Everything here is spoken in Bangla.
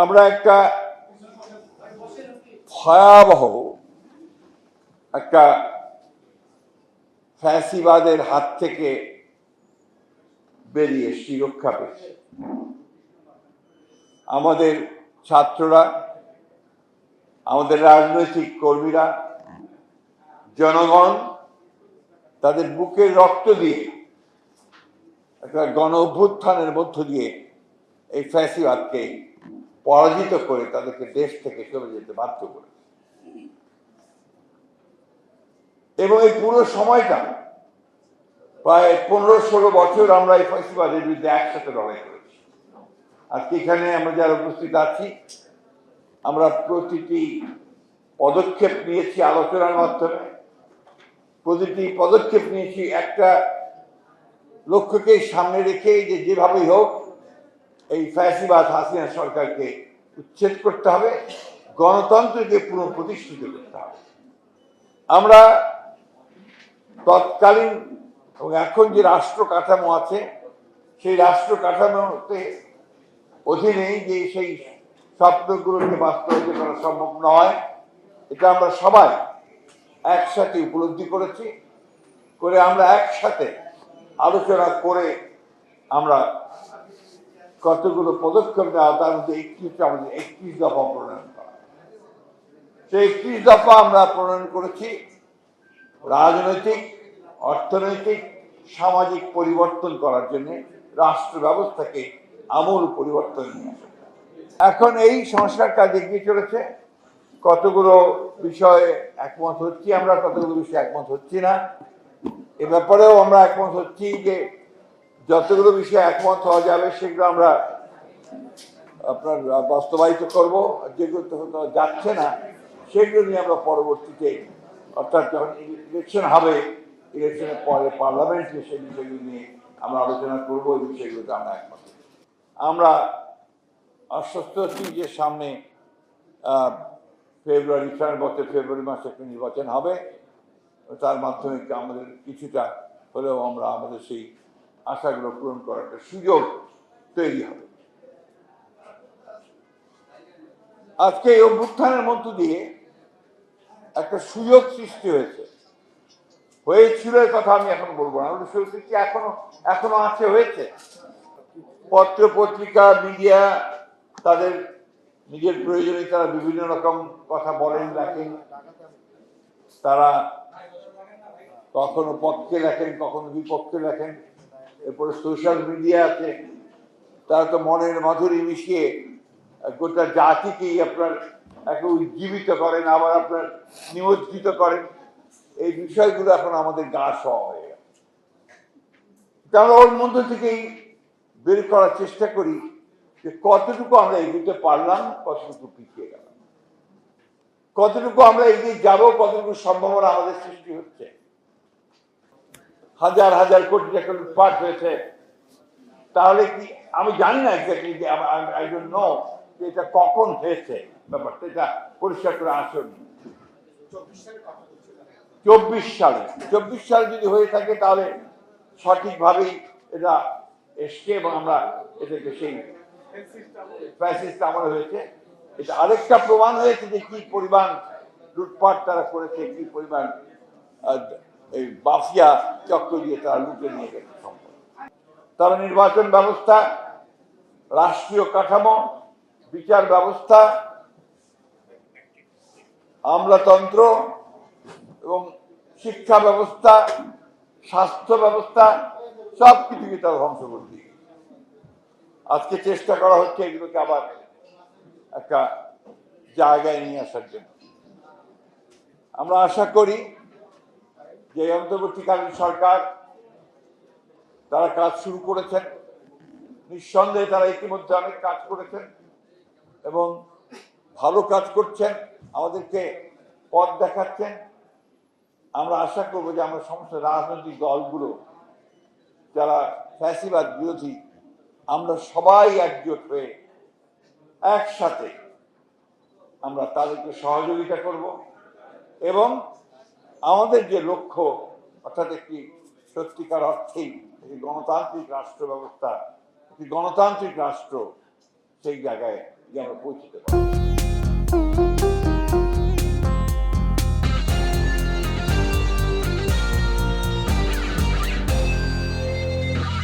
আমরা একটা ভয়াবহ একটা ফ্যাসিবাদের হাত থেকে বেরিয়ে এসেছি, রক্ষা পেয়েছি। আমাদের ছাত্ররা, আমাদের রাজনৈতিক কর্মীরা, জনগণ তাদের বুকের রক্ত দিয়ে একটা গণ অভ্যুত্থানের মধ্য দিয়ে এই ফ্যাসিবাদকে পরাজিত করে তাদেরকে দেশ থেকে চলে যেতে বাধ্য করে। এবং এই পুরো সময়টা প্রায় 15-16 বছর আমরা এই ফ্যাসিবাদের বিরুদ্ধে একসাথে লড়াই করেছি। আজকে এখানে আমরা যারা উপস্থিত আছি, আমরা প্রতিটি পদক্ষেপ নিয়েছি আলোচনার মাধ্যমে, প্রতিটি পদক্ষেপ নিয়েছি একটা লক্ষ্যকে সামনে রেখে যে যেভাবেই হোক এই ফ্যাসিবাদ হাসিনা সরকারকে উচ্ছেদ করতে হবে, গণতন্ত্রকে পুনঃপ্রতিষ্ঠিত করতে হবে। আমরা তৎকালীন এবং এখন যে রাষ্ট্র কাঠামো আছে সেই রাষ্ট্র কাঠামোতে অধীনেই যে সেই স্বপ্নগুলোকে বাস্তবায়িত করা সম্ভব নয়, এটা আমরা সবাই একসাথে উপলব্ধি করেছি। করে আমরা একসাথে আলোচনা করে আমরা কতগুলো পদক্ষেপ নেওয়া, তার মধ্যে 31 দফা প্রণয়ন করা। সেই 31 দফা আমরা প্রণয়ন করেছি রাজনৈতিক, অর্থনৈতিক, সামাজিক পরিবর্তন করার জন্য, রাষ্ট্র ব্যবস্থাকে আমূল পরিবর্তন নিয়ে আসা। এখন এই সংস্কার কাজ এগিয়ে চলেছে। কতগুলো বিষয়ে একমত হচ্ছি আমরা, কতগুলো বিষয়ে একমত হচ্ছি না। এ ব্যাপারেও আমরা একমত হচ্ছি যে যতগুলো বিষয়ে একমত হওয়া যাবে সেগুলো আমরা আপনার বাস্তবায়িত করব, যেগুলো হয়তো যাচ্ছে না সেগুলো নিয়ে আমরা পরবর্তীতে, অর্থাৎ যখন ইলেকশন হবে, ইলেকশনের পরে পার্লামেন্টে সেই বিষয়গুলো নিয়ে আমরা আলোচনা করব। এই বিষয়গুলোতে আমরা একমত। আমরা আশ্বস্ত হচ্ছি যে সামনে ফেব্রুয়ারি মাসে একটা নির্বাচন হবে, তার মাধ্যমে আমাদের কিছুটা হলেও আমরা আমাদের সেই আশাগুলো পূরণ করার একটা সুযোগ তৈরি হবে। আজকে এই অভ্যুত্থানের মধ্য দিয়ে একটা সুযোগ সৃষ্টি হয়েছিল, এর কথা আমি এখন বলবো না। সৃষ্টি এখনো আছে, হয়েছে। পত্র পত্রিকা, মিডিয়া তাদের নিজের প্রয়োজনে তারা বিভিন্ন রকম কথা বলেন, লেখেন। তারা কখনো পক্ষে লেখেন, কখনো বিপক্ষে লেখেন। এরপরে সোশ্যাল মিডিয়া আছে, তারা তো মনের মাধুরী মিশিয়ে গোটা জাতিকেই আপনার একে উজ্জীবিত করেন, আবার আপনার নিমজ্জিত করেন। এই বিষয়গুলো এখন আমাদের গা সওয়া হয়ে গেছে। আমরা ওর মধ্যে থেকেই বের করার চেষ্টা করি যে কতটুকু আমরা এগোতে পারলাম, কতটুকু পিছিয়ে গেলাম, কতটুকু আমরা এগিয়ে যাব, কতটুকু সম্ভাবনা আমাদের সৃষ্টি হচ্ছে। হাজার হাজার কোটি টাকা লুটপাট হয়েছে, তাহলে কি আমি জানি না এক্স্যাক্টলি যে আই ডোন্ট নো যে এটা কখন হয়েছে, ব্যাপারটা এটা পরিষ্কার করে আসুন। 24 সালে যদি হয়ে থাকে তাহলে সঠিকভাবেই এটা এসছে এবং আমরা এটাকে সেই ফ্যাসিস্ট আমলে হয়েছে। এটা আরেকটা প্রমাণ হয়েছে যে কি পরিমাণ লুটপাট তারা করেছে, কি পরিমাণ এই মাফিয়া চক্র দিয়ে তারা লুটে নিয়ে গেছে সম্পদ। তারা নির্বাচন ব্যবস্থা, রাষ্ট্রীয় কাঠামো, বিচার ব্যবস্থা, আমলাতন্ত্র এবং শিক্ষা ব্যবস্থা, স্বাস্থ্য ব্যবস্থা সব কিছুকে তারা ধ্বংস করে দিয়ে আজকে চেষ্টা করা হচ্ছে এগুলোকে আবার একটা জায়গায় নিয়ে আসার জন্য। আমরা আশা করি যে অন্তর্বর্তীকালীন সরকার তারা কাজ শুরু করেছেন, নিঃসন্দেহে তারা ইতিমধ্যে অনেক কাজ করেছেন এবং ভালো কাজ করছেন, আমাদেরকে পথ দেখাচ্ছেন। আমরা আশা করবো যে আমরা সমস্ত রাজনৈতিক দলগুলো যারা ফ্যাসিবাদ বিরোধী, আমরা সবাই একজোট হয়ে একসাথে আমরা তাদেরকে সহযোগিতা করব এবং আমাদের যে লক্ষ্য, অর্থাৎ একটি সত্যিকার অর্থেই গণতান্ত্রিক রাষ্ট্র ব্যবস্থা, একটি গণতান্ত্রিক রাষ্ট্র, সেই জায়গায় যে আমরা পৌঁছতে পারি।